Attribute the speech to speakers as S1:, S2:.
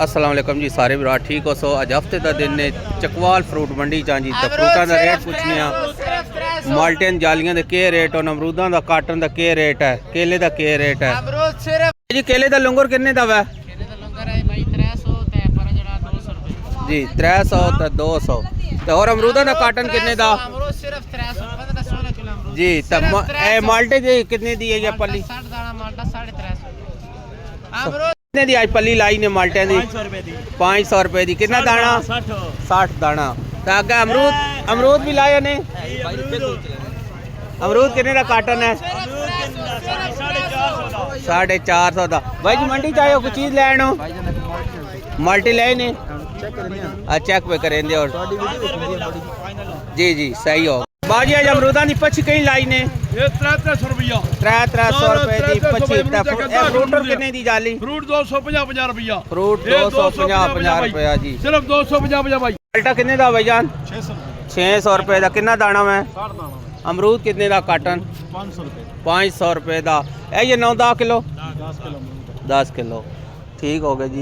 S1: अस्सलाम वालेकुम जी सारे भरा ठीक हो। सो अज हफ्ते का दिन ने चकवाल फ्रूट मंडी चा जी। तो फ्रूटा का रेट पूछने माल्टेन जालियां के रेट और अमरूदा का काटन का के रेट है, केले का के रेट है जी। केले का लंगर किन्ने दा वै जी? 300 तो 200 और अमरूदा का काटन किन्ने दा जी? तो माल्टे जी कितने दी है ये पल्ली? कितने दी आज पल्ली लाई ने माल्टे दी? 500 रुपए दी। कितना दाना? 60 दाना। तो अगर अमरूद भी लाया ने? अमरूद कितने का काटन है? 450 का। भाई जी मंडी चाहे कोई चीज लैनो माल्टी ले ने चेक पे करेंगे और जी जी सही हो बाजी। आज अमरूदा की पछी कहीं लाई ने
S2: 300 रुपया
S1: 300 रुपए दी पछी। फ्रूट कितने दी जाली?
S2: फ्रूट 250 रुपया।
S1: फ्रूट 250 रुपया जी।
S2: सिर्फ 250 भाई।
S1: माल्टा कितने दा भाईजान? 600 रुपए का। कितना दाना में? अमरूद कितने का काटन? 500 रुपए का। ये 9-10 किलो 10 किलो ठीक हो गया जी।